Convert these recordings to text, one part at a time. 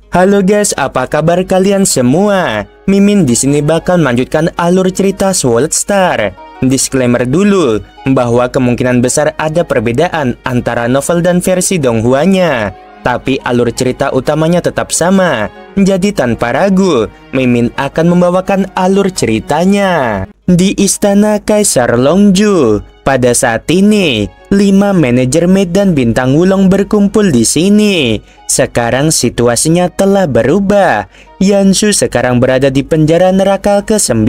Halo guys, apa kabar kalian semua? Mimin di sini bakal melanjutkan alur cerita Sword Star. Disclaimer dulu bahwa kemungkinan besar ada perbedaan antara novel dan versi Donghua-nya, tapi alur cerita utamanya tetap sama. Jadi tanpa ragu, Mimin akan membawakan alur ceritanya. Di istana Kaisar Longju, pada saat ini 5 manajer maid dan bintang Wulong berkumpul di sini. Sekarang situasinya telah berubah. Yansu sekarang berada di penjara neraka ke-9.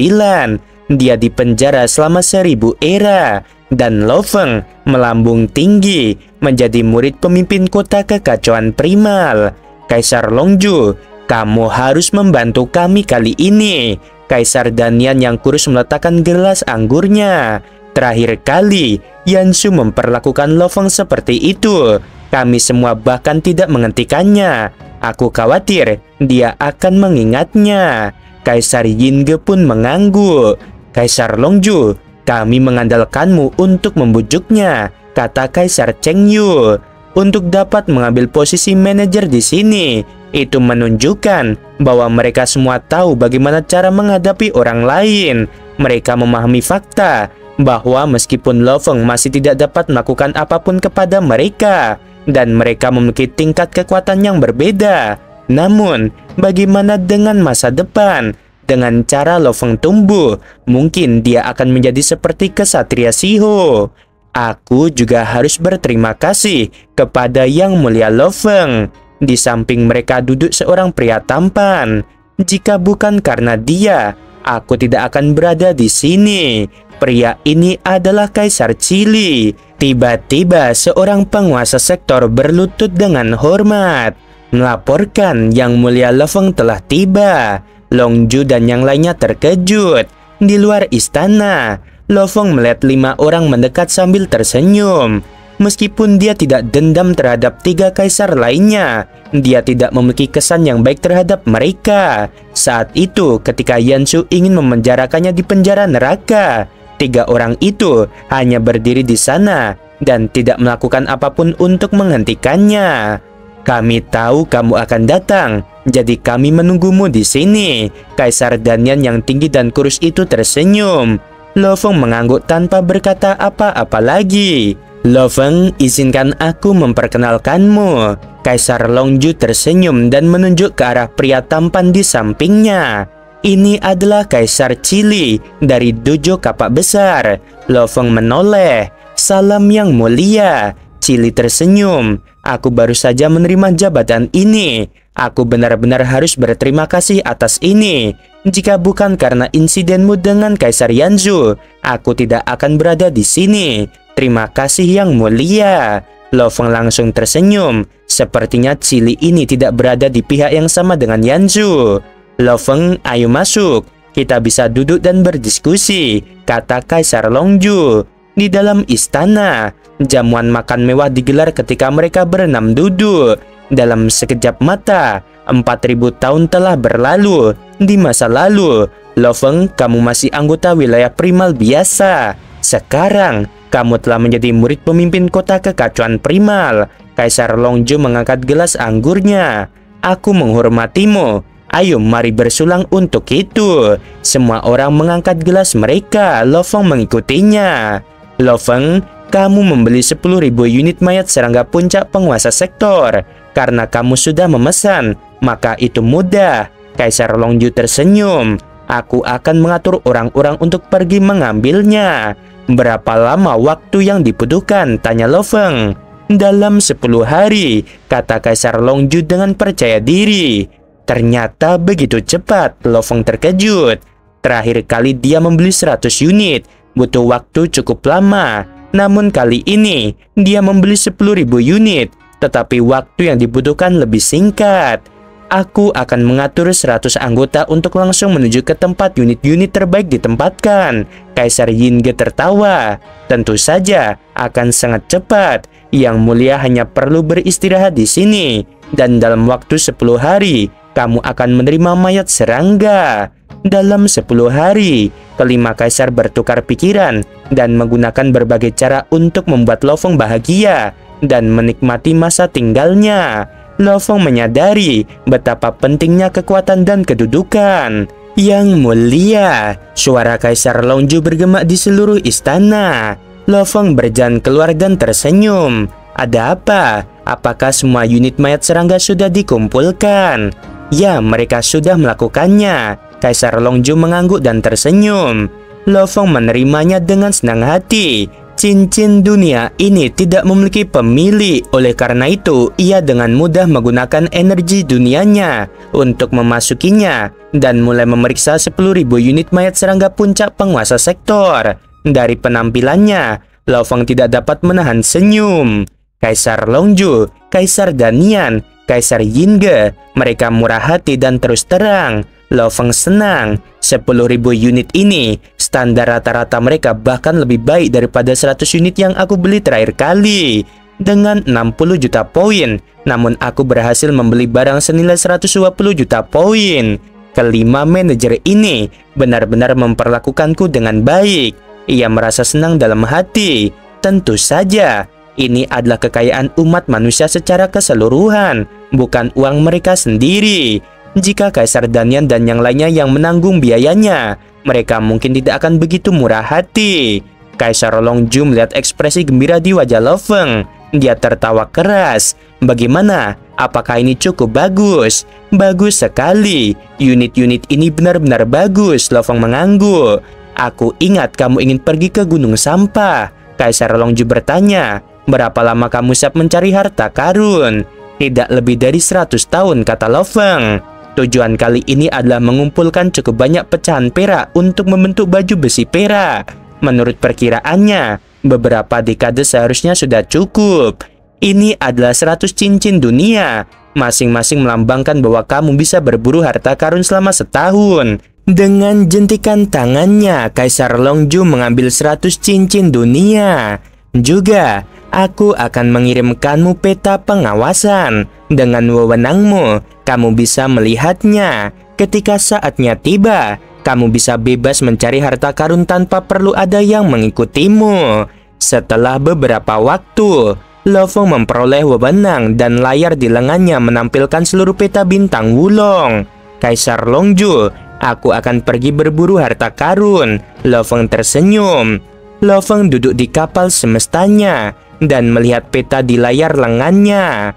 Dia dipenjara selama 1000 era. Dan Lo Feng melambung tinggi menjadi murid pemimpin kota kekacauan primal. Kaisar Longju, kamu harus membantu kami kali ini. Kaisar Danian yang kurus meletakkan gelas anggurnya. Terakhir kali, Yansu memperlakukan Lo Feng seperti itu. Kami semua bahkan tidak menghentikannya. Aku khawatir dia akan mengingatnya. Kaisar Yingge pun mengangguk. Kaisar Longju, kami mengandalkanmu untuk membujuknya, kata Kaisar Cheng Yu. Untuk dapat mengambil posisi manajer di sini, itu menunjukkan bahwa mereka semua tahu bagaimana cara menghadapi orang lain. Mereka memahami fakta bahwa meskipun Lo Feng masih tidak dapat melakukan apapun kepada mereka, dan mereka memiliki tingkat kekuatan yang berbeda. Namun, bagaimana dengan masa depan? Dengan cara Lo Feng tumbuh, mungkin dia akan menjadi seperti kesatria Shiho. Aku juga harus berterima kasih kepada Yang Mulia Lo Feng. Di samping mereka duduk seorang pria tampan. Jika bukan karena dia, aku tidak akan berada di sini. Pria ini adalah Kaisar Chili. Tiba-tiba seorang penguasa sektor berlutut dengan hormat, melaporkan Yang Mulia Lo Feng telah tiba. Longju dan yang lainnya terkejut. Di luar istana, Lo Feng melihat 5 orang mendekat sambil tersenyum. Meskipun dia tidak dendam terhadap 3 kaisar lainnya, dia tidak memiliki kesan yang baik terhadap mereka. Saat itu, ketika Yansu ingin memenjarakannya di penjara neraka, 3 orang itu hanya berdiri di sana dan tidak melakukan apapun untuk menghentikannya. Kami tahu kamu akan datang, jadi kami menunggumu di sini. Kaisar Danian yang tinggi dan kurus itu tersenyum. Lo Feng mengangguk tanpa berkata apa-apa lagi. Lo Feng, izinkan aku memperkenalkanmu. Kaisar Longju tersenyum dan menunjuk ke arah pria tampan di sampingnya. Ini adalah Kaisar Chili dari Dojo Kapak Besar. Lo Feng menoleh. Salam yang mulia. Chili tersenyum. Aku baru saja menerima jabatan ini. Aku benar-benar harus berterima kasih atas ini. Jika bukan karena insidenmu dengan Kaisar Yanzu, aku tidak akan berada di sini. Terima kasih yang mulia. Lo Feng langsung tersenyum. Sepertinya Chili ini tidak berada di pihak yang sama dengan Yanzu. Lo Feng, ayo masuk. Kita bisa duduk dan berdiskusi, kata Kaisar Longju. Di dalam istana, jamuan makan mewah digelar ketika mereka berenam duduk. Dalam sekejap mata, 4000 tahun telah berlalu. Di masa lalu, Lo Feng, kamu masih anggota wilayah primal biasa. Sekarang, kamu telah menjadi murid pemimpin kota kekacauan primal. Kaisar Longju mengangkat gelas anggurnya. Aku menghormatimu. Ayo mari bersulang untuk itu. Semua orang mengangkat gelas mereka. Lo Feng mengikutinya. Lo Feng, kamu membeli 10.000 unit mayat serangga puncak penguasa sektor. Karena kamu sudah memesan, maka itu mudah. Kaisar Longju tersenyum. Aku akan mengatur orang-orang untuk pergi mengambilnya. Berapa lama waktu yang dibutuhkan? Tanya Lo Feng. Dalam 10 hari, kata Kaisar Longju dengan percaya diri. Ternyata begitu cepat. Lo Feng terkejut. Terakhir kali dia membeli 100 unit. Butuh waktu cukup lama. Namun kali ini, dia membeli 10.000 unit. Tetapi waktu yang dibutuhkan lebih singkat. Aku akan mengatur 100 anggota untuk langsung menuju ke tempat unit-unit terbaik ditempatkan. Kaisar Yingge tertawa. Tentu saja akan sangat cepat. Yang mulia hanya perlu beristirahat di sini. Dan dalam waktu 10 hari, kamu akan menerima mayat serangga. Dalam 10 hari, kelima kaisar bertukar pikiran dan menggunakan berbagai cara untuk membuat Lo Feng bahagia dan menikmati masa tinggalnya. Lo Feng menyadari betapa pentingnya kekuatan dan kedudukan. Yang mulia, suara Kaisar Longju bergema di seluruh istana. Lo Feng berjalan keluar dan tersenyum. Ada apa? Apakah semua unit mayat serangga sudah dikumpulkan? Ya, mereka sudah melakukannya. Kaisar Longju mengangguk dan tersenyum. Lo Feng menerimanya dengan senang hati. Cincin dunia ini tidak memiliki pemilik, oleh karena itu ia dengan mudah menggunakan energi dunianya untuk memasukinya dan mulai memeriksa 10.000 unit mayat serangga puncak penguasa sektor. Dari penampilannya, Lo Feng tidak dapat menahan senyum. Kaisar Longju, Kaisar Danian, Kaisar Yingge, mereka murah hati dan terus terang. Lo Feng senang. 10.000 unit ini, standar rata-rata mereka bahkan lebih baik daripada 100 unit yang aku beli terakhir kali. Dengan 60 juta poin, namun aku berhasil membeli barang senilai 120 juta poin. Kelima manajer ini benar-benar memperlakukanku dengan baik. Ia merasa senang dalam hati. Tentu saja, ini adalah kekayaan umat manusia secara keseluruhan, bukan uang mereka sendiri. Jika Kaisar Danian dan yang lainnya yang menanggung biayanya, mereka mungkin tidak akan begitu murah hati. Kaisar Longju melihat ekspresi gembira di wajah Lo Feng. Dia tertawa keras. Bagaimana? Apakah ini cukup bagus? Bagus sekali. Unit-unit ini benar-benar bagus. Lo Feng mengangguk. Aku ingat kamu ingin pergi ke gunung sampah. Kaisar Longju bertanya. Berapa lama kamu siap mencari harta karun? Tidak lebih dari 100 tahun, kata Lo Feng. Tujuan kali ini adalah mengumpulkan cukup banyak pecahan perak untuk membentuk baju besi perak. Menurut perkiraannya, beberapa dekade seharusnya sudah cukup. Ini adalah 100 cincin dunia. Masing-masing melambangkan bahwa kamu bisa berburu harta karun selama setahun. Dengan jentikan tangannya, Kaisar Longju mengambil 100 cincin dunia. Juga, aku akan mengirimkanmu peta pengawasan. Dengan wewenangmu, kamu bisa melihatnya. Ketika saatnya tiba, kamu bisa bebas mencari harta karun tanpa perlu ada yang mengikutimu. Setelah beberapa waktu, Lo Feng memperoleh wewenang dan layar di lengannya menampilkan seluruh peta bintang Wulong. Kaisar Longju, aku akan pergi berburu harta karun. Lo Feng tersenyum. Lo Feng duduk di kapal semestanya dan melihat peta di layar lengannya.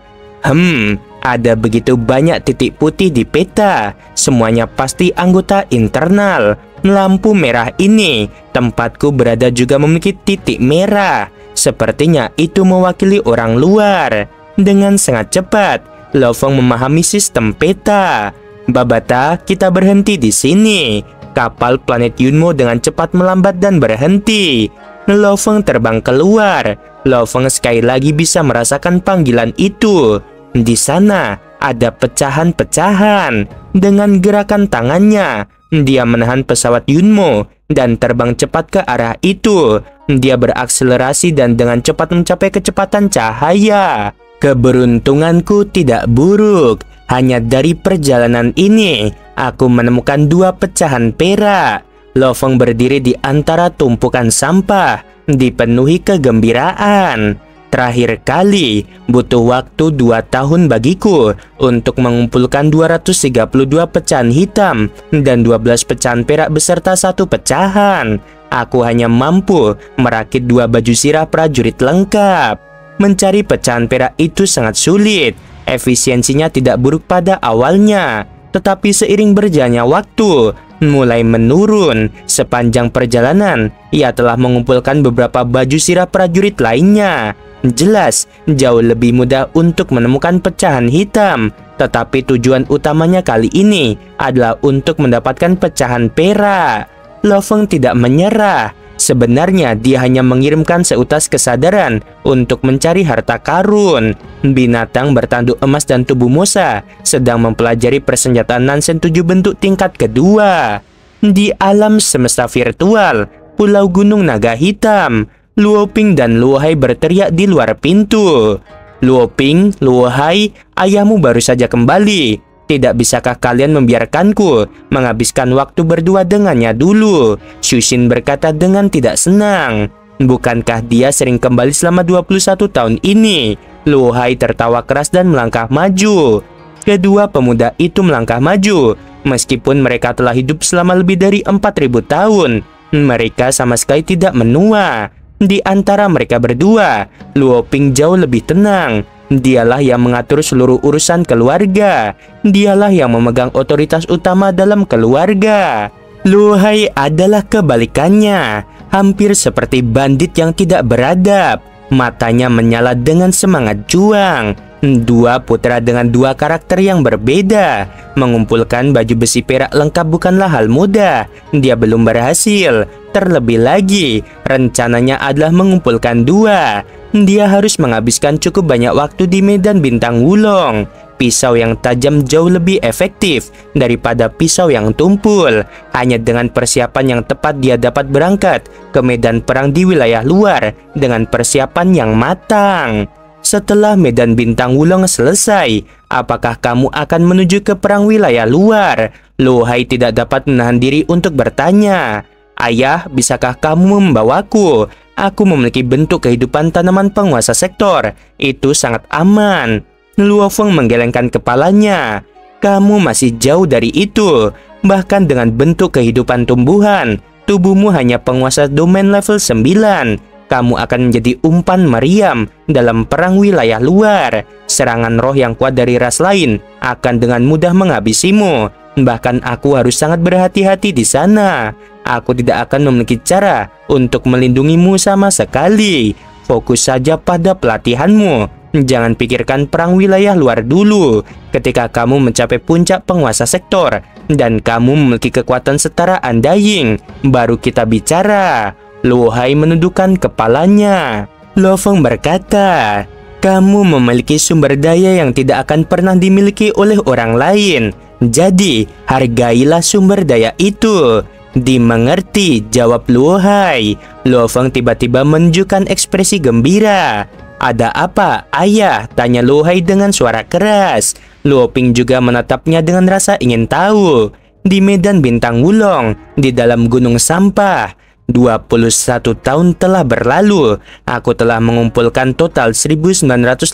Ada begitu banyak titik putih di peta. Semuanya pasti anggota internal. Lampu merah ini, tempatku berada juga memiliki titik merah. Sepertinya itu mewakili orang luar. Dengan sangat cepat, Lo Feng memahami sistem peta. Babata, kita berhenti di sini. Kapal planet Yunmo dengan cepat melambat dan berhenti. Lo Feng terbang keluar. Lo Feng sekali lagi bisa merasakan panggilan itu. Di sana ada pecahan-pecahan. Dengan gerakan tangannya, dia menahan pesawat Yunmo dan terbang cepat ke arah itu. Dia berakselerasi dan dengan cepat mencapai kecepatan cahaya. Keberuntunganku tidak buruk. Hanya dari perjalanan ini, aku menemukan 2 pecahan perak. Lo Feng berdiri di antara tumpukan sampah, dipenuhi kegembiraan. Terakhir kali, butuh waktu 2 tahun bagiku untuk mengumpulkan 232 pecahan hitam dan 12 pecahan perak beserta 1 pecahan. Aku hanya mampu merakit 2 baju sirah prajurit lengkap. Mencari pecahan perak itu sangat sulit. Efisiensinya tidak buruk pada awalnya, tetapi seiring berjalannya waktu, mulai menurun. Sepanjang perjalanan, ia telah mengumpulkan beberapa baju sirah prajurit lainnya. Jelas, jauh lebih mudah untuk menemukan pecahan hitam, tetapi tujuan utamanya kali ini adalah untuk mendapatkan pecahan perak. Lo Feng tidak menyerah. Sebenarnya dia hanya mengirimkan seutas kesadaran untuk mencari harta karun. Binatang bertanduk emas dan tubuh Mosa sedang mempelajari persenjataan Nansen 7 bentuk tingkat kedua. Di alam semesta virtual, Pulau Gunung Naga Hitam, Luo Ping dan Luo Hai berteriak di luar pintu. Luo Ping, Luo Hai, ayahmu baru saja kembali. Tidak bisakah kalian membiarkanku menghabiskan waktu berdua dengannya dulu? Shushin berkata dengan tidak senang. Bukankah dia sering kembali selama 21 tahun ini? Luo Hai tertawa keras dan melangkah maju. Kedua pemuda itu melangkah maju. Meskipun mereka telah hidup selama lebih dari 4.000 tahun, mereka sama sekali tidak menua. Di antara mereka berdua, Luo Ping jauh lebih tenang. Dialah yang mengatur seluruh urusan keluarga. Dialah yang memegang otoritas utama dalam keluarga. Luo Hai adalah kebalikannya, hampir seperti bandit yang tidak beradab. Matanya menyala dengan semangat juang. Dua putra dengan dua karakter yang berbeda. Mengumpulkan baju besi perak lengkap bukanlah hal mudah. Dia belum berhasil. Terlebih lagi, rencananya adalah mengumpulkan dua. Dia harus menghabiskan cukup banyak waktu di medan bintang Wulong. Pisau yang tajam jauh lebih efektif daripada pisau yang tumpul. Hanya dengan persiapan yang tepat dia dapat berangkat ke medan perang di wilayah luar dengan persiapan yang matang. Setelah medan bintang Wulong selesai, apakah kamu akan menuju ke perang wilayah luar? Luo Hai tidak dapat menahan diri untuk bertanya. Ayah, bisakah kamu membawaku? Aku memiliki bentuk kehidupan tanaman penguasa sektor. Itu sangat aman. Luo Feng menggelengkan kepalanya. Kamu masih jauh dari itu. Bahkan dengan bentuk kehidupan tumbuhan, tubuhmu hanya penguasa domain level 9. Kamu akan menjadi umpan meriam dalam perang wilayah luar. Serangan roh yang kuat dari ras lain akan dengan mudah menghabisimu. Bahkan aku harus sangat berhati-hati di sana. Aku tidak akan memiliki cara untuk melindungimu sama sekali. Fokus saja pada pelatihanmu. Jangan pikirkan perang wilayah luar dulu. Ketika kamu mencapai puncak penguasa sektor dan kamu memiliki kekuatan setara Undying, baru kita bicara. Luo Hai menundukkan kepalanya. Lo Feng berkata, kamu memiliki sumber daya yang tidak akan pernah dimiliki oleh orang lain. Jadi, hargailah sumber daya itu. Dimengerti, jawab Luo Hai. Lo Feng tiba-tiba menunjukkan ekspresi gembira. Ada apa, ayah? Tanya Luo Hai dengan suara keras. Luo Ping juga menatapnya dengan rasa ingin tahu. Di medan bintang Wulong, di dalam gunung sampah. 21 tahun telah berlalu. Aku telah mengumpulkan total 1985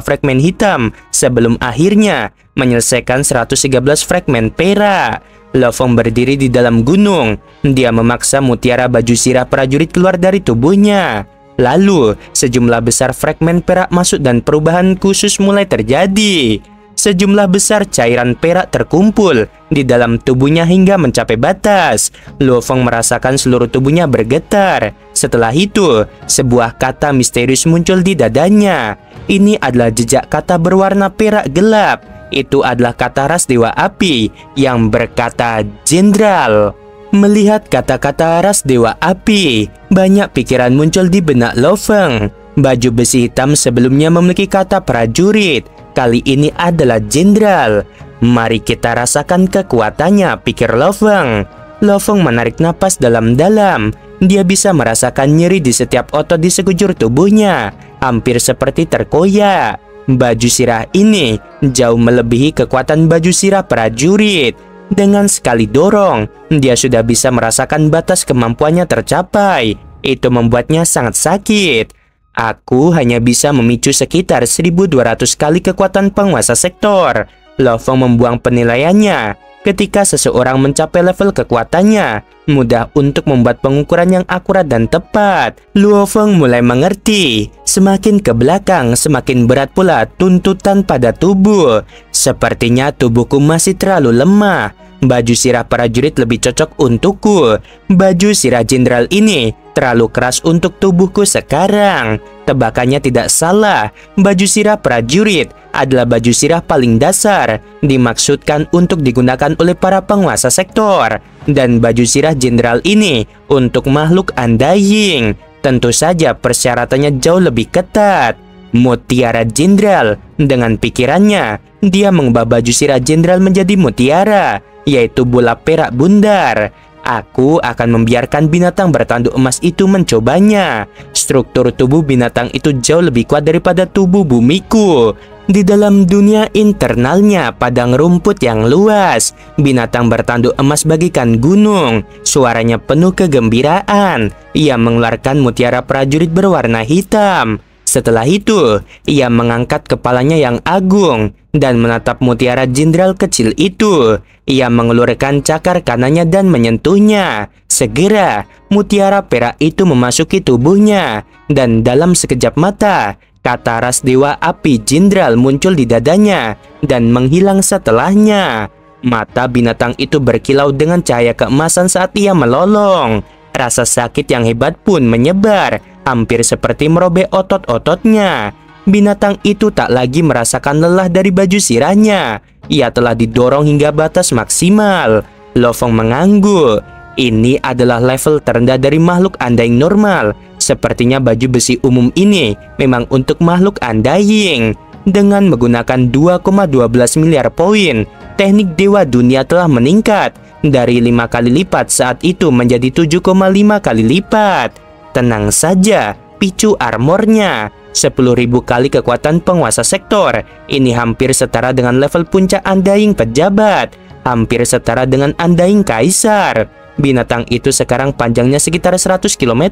fragmen hitam sebelum akhirnya menyelesaikan 113 fragmen perak. Lo Feng berdiri di dalam gunung. Dia memaksa mutiara baju sirah prajurit keluar dari tubuhnya. Lalu, sejumlah besar fragmen perak masuk dan perubahan khusus mulai terjadi. Sejumlah besar cairan perak terkumpul di dalam tubuhnya hingga mencapai batas. Luo Feng merasakan seluruh tubuhnya bergetar. Setelah itu, sebuah kata misterius muncul di dadanya. Ini adalah jejak kata berwarna perak gelap. Itu adalah kata ras Dewa Api yang berkata Jenderal. Melihat kata-kata ras Dewa Api, banyak pikiran muncul di benak Luo Feng. Baju besi hitam sebelumnya memiliki kata prajurit. Kali ini adalah jenderal. Mari kita rasakan kekuatannya, pikir Luo Feng. Luo Feng menarik napas dalam-dalam. Dia bisa merasakan nyeri di setiap otot di sekujur tubuhnya, hampir seperti terkoyak. Baju sirah ini jauh melebihi kekuatan baju sirah prajurit. Dengan sekali dorong, dia sudah bisa merasakan batas kemampuannya tercapai. Itu membuatnya sangat sakit. Aku hanya bisa memicu sekitar 1200 kali kekuatan penguasa sektor. Luo Feng membuang penilaiannya. Ketika seseorang mencapai level kekuatannya, mudah untuk membuat pengukuran yang akurat dan tepat. Luo Feng mulai mengerti. Semakin ke belakang, semakin berat pula tuntutan pada tubuh. Sepertinya tubuhku masih terlalu lemah. Baju sirah prajurit lebih cocok untukku. Baju sirah jenderal ini terlalu keras untuk tubuhku sekarang. Tebakannya tidak salah. Baju sirah prajurit adalah baju sirah paling dasar. Dimaksudkan untuk digunakan oleh para penguasa sektor. Dan baju sirah jenderal ini untuk makhluk Undying. Tentu saja persyaratannya jauh lebih ketat. Mutiara jenderal. Dengan pikirannya, dia mengubah baju sirah jenderal menjadi mutiara, yaitu bola perak bundar. Aku akan membiarkan binatang bertanduk emas itu mencobanya. Struktur tubuh binatang itu jauh lebih kuat daripada tubuh bumiku. Di dalam dunia internalnya padang rumput yang luas, binatang bertanduk emas bagikan gunung. Suaranya penuh kegembiraan. Ia mengeluarkan mutiara prajurit berwarna hitam. Setelah itu, ia mengangkat kepalanya yang agung dan menatap mutiara jenderal kecil itu. Ia mengelurkan cakar kanannya dan menyentuhnya. Segera, mutiara perak itu memasuki tubuhnya, dan dalam sekejap mata, kata ras dewa api jenderal muncul di dadanya dan menghilang setelahnya. Mata binatang itu berkilau dengan cahaya keemasan saat ia melolong. Rasa sakit yang hebat pun menyebar, hampir seperti merobek otot-ototnya. Binatang itu tak lagi merasakan lelah dari baju sirahnya. Ia telah didorong hingga batas maksimal. Lo Fong mengangguk. Ini adalah level terendah dari makhluk undying normal. Sepertinya baju besi umum ini memang untuk makhluk undying. Dengan menggunakan 2,12 miliar poin, teknik Dewa Dunia telah meningkat dari 5 kali lipat saat itu menjadi 7,5 kali lipat. Tenang saja, picu armornya 10.000 kali kekuatan penguasa sektor. Ini hampir setara dengan level puncak undying pejabat, hampir setara dengan undying kaisar. Binatang itu sekarang panjangnya sekitar 100 km,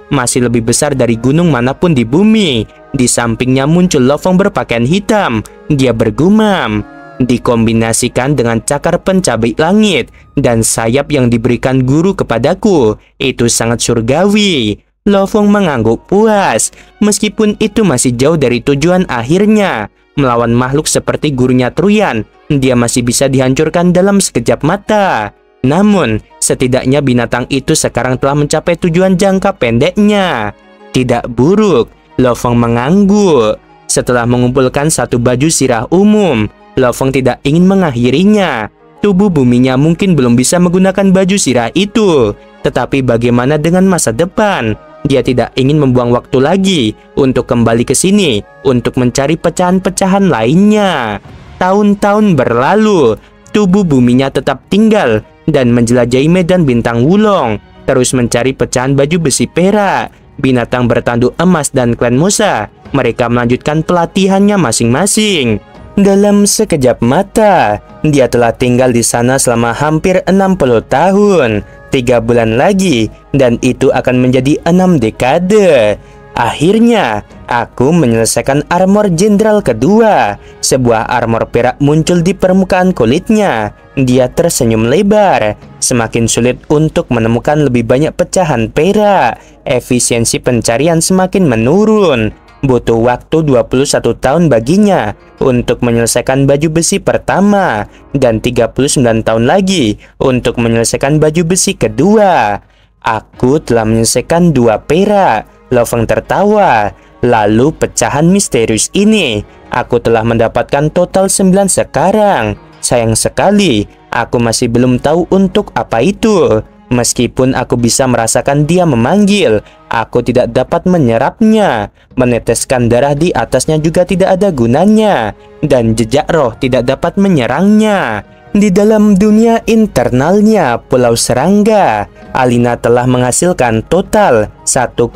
masih lebih besar dari gunung manapun di bumi. Di sampingnya muncul Lo Fong berpakaian hitam. Dia bergumam. Dikombinasikan dengan cakar pencabik langit dan sayap yang diberikan guru kepadaku, itu sangat surgawi. Lo Fong mengangguk puas. Meskipun itu masih jauh dari tujuan akhirnya, melawan makhluk seperti gurunya Truyan, dia masih bisa dihancurkan dalam sekejap mata. Namun, setidaknya binatang itu sekarang telah mencapai tujuan jangka pendeknya. Tidak buruk, Lo Fong mengangguk. Setelah mengumpulkan satu baju sirah umum, Lo Fong tidak ingin mengakhirinya. Tubuh buminya mungkin belum bisa menggunakan baju sirah itu. Tetapi bagaimana dengan masa depan? Dia tidak ingin membuang waktu lagi untuk kembali ke sini untuk mencari pecahan-pecahan lainnya. Tahun-tahun berlalu, tubuh buminya tetap tinggal dan menjelajahi medan bintang Wulong, terus mencari pecahan baju besi perak. Binatang bertanduk emas dan klan Musa, mereka melanjutkan pelatihannya masing-masing. Dalam sekejap mata, dia telah tinggal di sana selama hampir 60 tahun. 3 bulan lagi, dan itu akan menjadi 6 dekade. Akhirnya, aku menyelesaikan armor jenderal kedua. Sebuah armor perak muncul di permukaan kulitnya. Dia tersenyum lebar. Semakin sulit untuk menemukan lebih banyak pecahan perak. Efisiensi pencarian semakin menurun. Butuh waktu 21 tahun baginya untuk menyelesaikan baju besi pertama, dan 39 tahun lagi untuk menyelesaikan baju besi kedua. Aku telah menyelesaikan 2 perak. Lo Fong tertawa. Lalu pecahan misterius ini, aku telah mendapatkan total 9 sekarang. Sayang sekali, aku masih belum tahu untuk apa itu. Meskipun aku bisa merasakan dia memanggil, aku tidak dapat menyerapnya. Meneteskan darah di atasnya juga tidak ada gunanya, dan jejak roh tidak dapat menyerangnya. Di dalam dunia internalnya Pulau Serangga, Alina telah menghasilkan total 1,5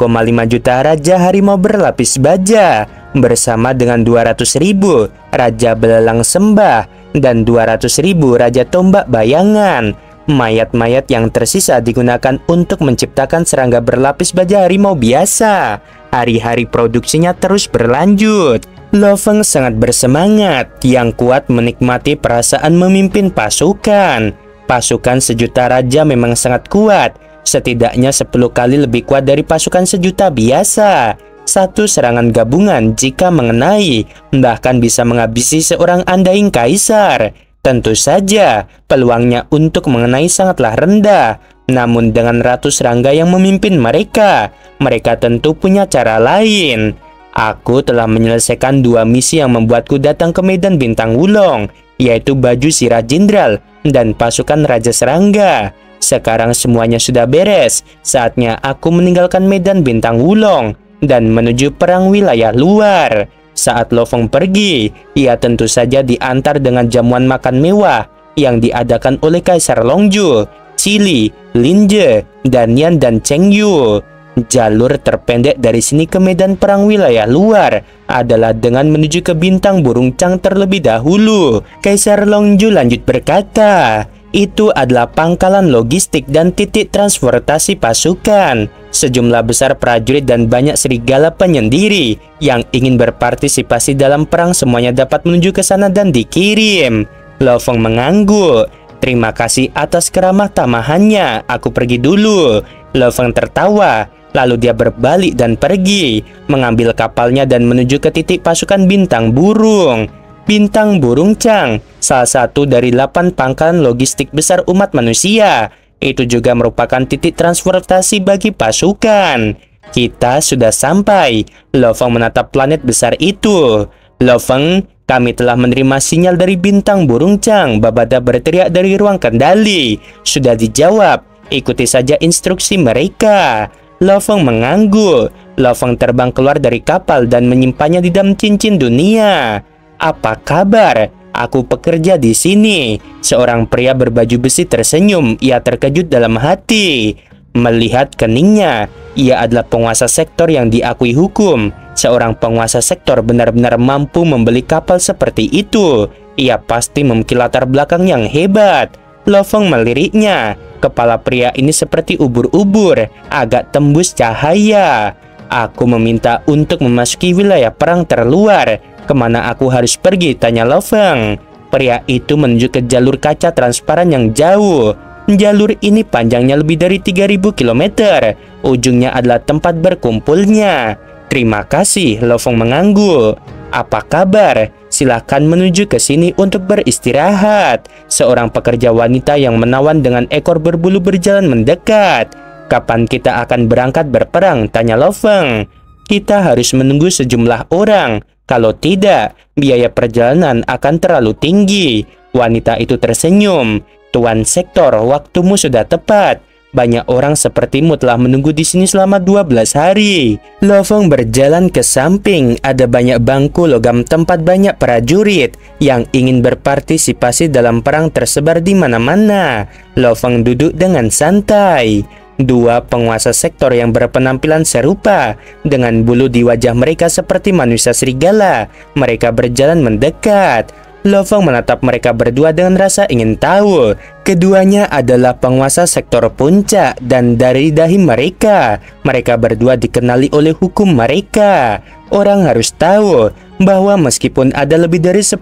juta Raja Harimau berlapis baja, bersama dengan 200.000 Raja Belalang Sembah dan 200.000 Raja Tombak Bayangan. Mayat-mayat yang tersisa digunakan untuk menciptakan serangga berlapis baja harimau biasa. Hari-hari produksinya terus berlanjut. Lo Fong sangat bersemangat, yang kuat menikmati perasaan memimpin pasukan. Pasukan sejuta raja memang sangat kuat, setidaknya 10 kali lebih kuat dari pasukan sejuta biasa. Satu serangan gabungan jika mengenai, bahkan bisa menghabisi seorang undying kaisar. Tentu saja, peluangnya untuk mengenai sangatlah rendah. Namun dengan ratus serangga yang memimpin mereka, mereka tentu punya cara lain. Aku telah menyelesaikan 2 misi yang membuatku datang ke medan bintang Wulong, yaitu baju sirah jenderal dan pasukan Raja Serangga. Sekarang semuanya sudah beres. Saatnya aku meninggalkan medan bintang Wulong dan menuju perang wilayah luar. Saat Lo Fong pergi, ia tentu saja diantar dengan jamuan makan mewah yang diadakan oleh Kaisar Longju, Cili, Linje, Danian, dan Cheng Yu. Jalur terpendek dari sini ke medan perang wilayah luar adalah dengan menuju ke bintang burung Chang terlebih dahulu. Kaisar Longju lanjut berkata, Itu adalah pangkalan logistik dan titik transportasi pasukan. Sejumlah besar prajurit dan banyak serigala penyendiri yang ingin berpartisipasi dalam perang semuanya dapat menuju ke sana dan dikirim. Lo Feng mengangguk. Terima kasih atas keramah tamahannya, aku pergi dulu. Lo Feng tertawa. Lalu dia berbalik dan pergi, mengambil kapalnya dan menuju ke titik pasukan Bintang Burung. Bintang Burung Chang, salah satu dari 8 pangkalan logistik besar umat manusia. Itu juga merupakan titik transportasi bagi pasukan. Kita sudah sampai. Lo Feng menatap planet besar itu. Lo Feng, kami telah menerima sinyal dari Bintang Burung Chang. Babada berteriak dari ruang kendali. Sudah dijawab. Ikuti saja instruksi mereka. Lo Feng mengangguk. Lo Feng terbang keluar dari kapal dan menyimpannya di dalam cincin dunia. Apa kabar? Aku pekerja di sini. Seorang pria berbaju besi tersenyum. Ia terkejut dalam hati. Melihat keningnya, ia adalah penguasa sektor yang diakui hukum. Seorang penguasa sektor benar-benar mampu membeli kapal seperti itu. Ia pasti memiliki latar belakang yang hebat. Lo Feng meliriknya. Kepala pria ini seperti ubur-ubur, agak tembus cahaya. Aku meminta untuk memasuki wilayah perang terluar. Kemana aku harus pergi? Tanya Lo Feng. Pria itu menuju ke jalur kaca transparan yang jauh. Jalur ini panjangnya lebih dari 3000 km. Ujungnya adalah tempat berkumpulnya. Terima kasih, Lo Feng mengangguk. Apa kabar? Silahkan menuju ke sini untuk beristirahat. Seorang pekerja wanita yang menawan dengan ekor berbulu berjalan mendekat. Kapan kita akan berangkat berperang? Tanya Lo Feng. Kita harus menunggu sejumlah orang. Kalau tidak, biaya perjalanan akan terlalu tinggi. Wanita itu tersenyum. Tuan Sektor, waktumu sudah tepat. Banyak orang sepertimu telah menunggu di sini selama 12 hari. Lo Feng berjalan ke samping. Ada banyak bangku logam tempat banyak prajurit yang ingin berpartisipasi dalam perang tersebar di mana-mana. Lo Feng duduk dengan santai. Dua penguasa sektor yang berpenampilan serupa dengan bulu di wajah mereka seperti manusia serigala. Mereka berjalan mendekat. Lo Feng menatap mereka berdua dengan rasa ingin tahu. Keduanya adalah penguasa sektor puncak dan dari dahi mereka. Mereka berdua dikenali oleh hukum mereka. Orang harus tahu bahwa meskipun ada lebih dari 10.000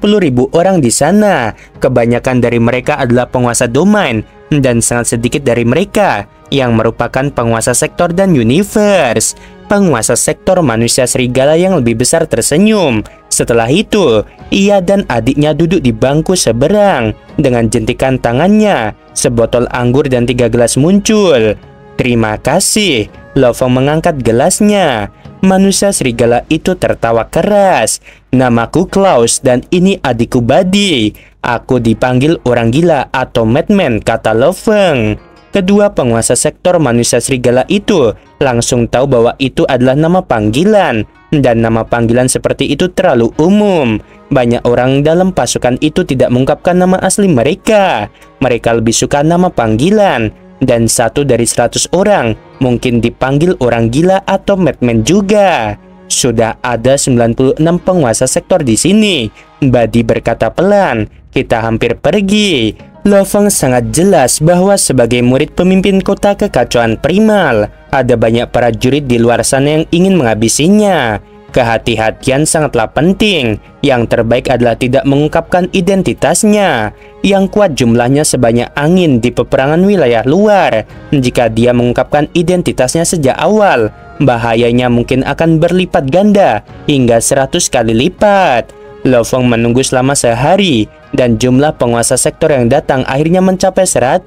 orang di sana, kebanyakan dari mereka adalah penguasa domain dan sangat sedikit dari mereka yang merupakan penguasa sektor dan universe. Penguasa sektor manusia serigala yang lebih besar tersenyum. Setelah itu, ia dan adiknya duduk di bangku seberang. Dengan jentikan tangannya, sebotol anggur dan 3 gelas muncul. Terima kasih. Lo Feng mengangkat gelasnya. Manusia serigala itu tertawa keras. Namaku Klaus dan ini adikku Buddy. Aku dipanggil orang gila atau madman, kata Lo Feng. Kedua penguasa sektor manusia serigala itu langsung tahu bahwa itu adalah nama panggilan. Dan nama panggilan seperti itu terlalu umum. Banyak orang dalam pasukan itu tidak mengungkapkan nama asli mereka. Mereka lebih suka nama panggilan. Dan 1 dari 100 orang mungkin dipanggil orang gila atau madman juga. Sudah ada 96 penguasa sektor di sini. Buddy berkata pelan. Kita hampir pergi. Lo Feng sangat jelas bahwa sebagai murid pemimpin kota kekacauan primal, ada banyak prajurit di luar sana yang ingin menghabisinya. Kehati-hatian sangatlah penting. Yang terbaik adalah tidak mengungkapkan identitasnya. Yang kuat jumlahnya sebanyak angin di peperangan wilayah luar. Jika dia mengungkapkan identitasnya sejak awal, bahayanya mungkin akan berlipat ganda hingga 100 kali lipat. Lo Feng menunggu selama sehari dan jumlah penguasa sektor yang datang akhirnya mencapai 100.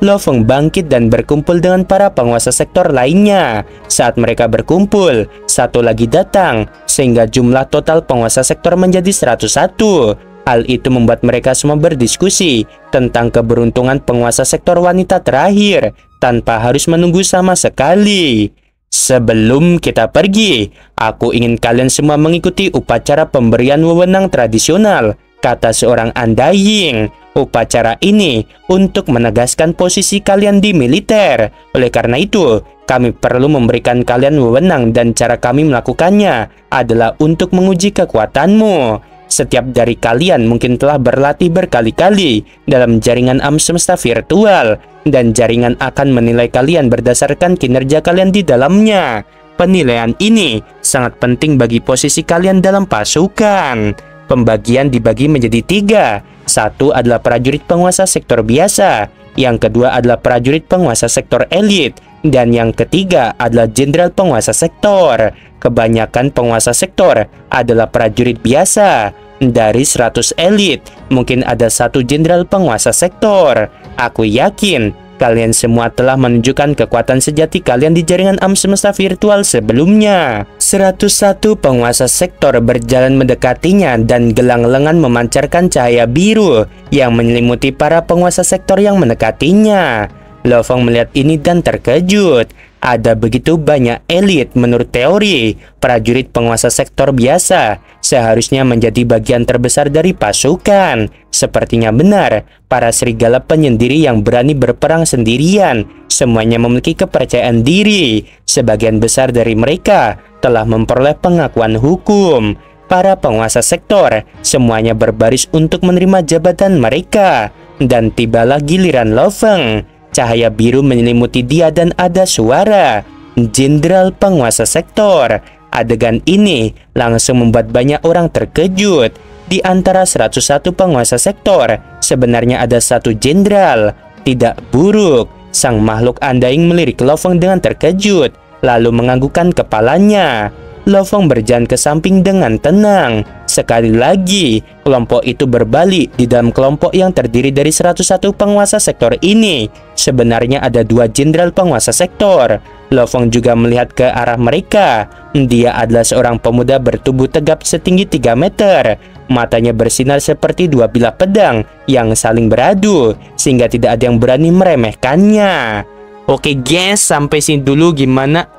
Lo Feng bangkit dan berkumpul dengan para penguasa sektor lainnya. Saat mereka berkumpul, satu lagi datang sehingga jumlah total penguasa sektor menjadi 101. Hal itu membuat mereka semua berdiskusi tentang keberuntungan penguasa sektor wanita terakhir tanpa harus menunggu sama sekali. Sebelum kita pergi, aku ingin kalian semua mengikuti upacara pemberian wewenang tradisional, kata seorang Undying. Upacara ini untuk menegaskan posisi kalian di militer. Oleh karena itu, kami perlu memberikan kalian wewenang dan cara kami melakukannya adalah untuk menguji kekuatanmu. Setiap dari kalian mungkin telah berlatih berkali-kali dalam jaringan alam semesta virtual, dan jaringan akan menilai kalian berdasarkan kinerja kalian di dalamnya. Penilaian ini sangat penting bagi posisi kalian dalam pasukan. Pembagian dibagi menjadi 3. Satu adalah prajurit penguasa sektor biasa, yang kedua adalah prajurit penguasa sektor elit, dan yang ketiga adalah jenderal penguasa sektor. Kebanyakan penguasa sektor adalah prajurit biasa. Dari 100 elit, mungkin ada 1 jenderal penguasa sektor. Aku yakin kalian semua telah menunjukkan kekuatan sejati kalian di jaringan alam semesta virtual sebelumnya. 101 penguasa sektor berjalan mendekatinya dan gelang lengan memancarkan cahaya biru yang menyelimuti para penguasa sektor yang mendekatinya. Lo Fong melihat ini dan terkejut. Ada begitu banyak elit. Menurut teori, prajurit penguasa sektor biasa seharusnya menjadi bagian terbesar dari pasukan. Sepertinya benar, para serigala penyendiri yang berani berperang sendirian semuanya memiliki kepercayaan diri. Sebagian besar dari mereka telah memperoleh pengakuan hukum. Para penguasa sektor semuanya berbaris untuk menerima jabatan mereka. Dan tibalah giliran Lo Fong. Cahaya biru menyelimuti dia dan ada suara, "Jenderal penguasa sektor." Adegan ini langsung membuat banyak orang terkejut. Di antara 101 penguasa sektor, sebenarnya ada 1 jenderal. Tidak buruk. Sang makhluk andaing melirik Lo Fong dengan terkejut, lalu menganggukkan kepalanya. Lo Fong berjalan ke samping dengan tenang. Sekali lagi, kelompok itu berbalik. Di dalam kelompok yang terdiri dari 101 penguasa sektor ini, sebenarnya ada 2 jenderal penguasa sektor. Lo Fong juga melihat ke arah mereka. Dia adalah seorang pemuda bertubuh tegap setinggi 3 meter. Matanya bersinar seperti 2 bilah pedang yang saling beradu, sehingga tidak ada yang berani meremehkannya. Oke guys, sampai sini dulu. Gimana?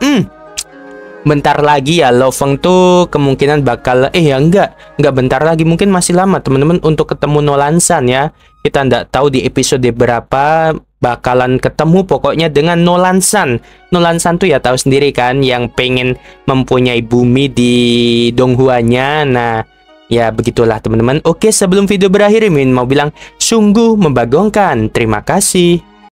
Bentar lagi ya Lo Fong tuh kemungkinan bakal enggak bentar lagi, mungkin masih lama teman-teman untuk ketemu Nolan San ya. Kita nggak tahu di episode berapa bakalan ketemu pokoknya dengan Nolan San. Nolan San tuh ya tahu sendiri kan, yang pengen mempunyai bumi di Donghuanya. Nah, ya begitulah teman-teman. Oke, sebelum video berakhir Min mau bilang sungguh membagongkan. Terima kasih.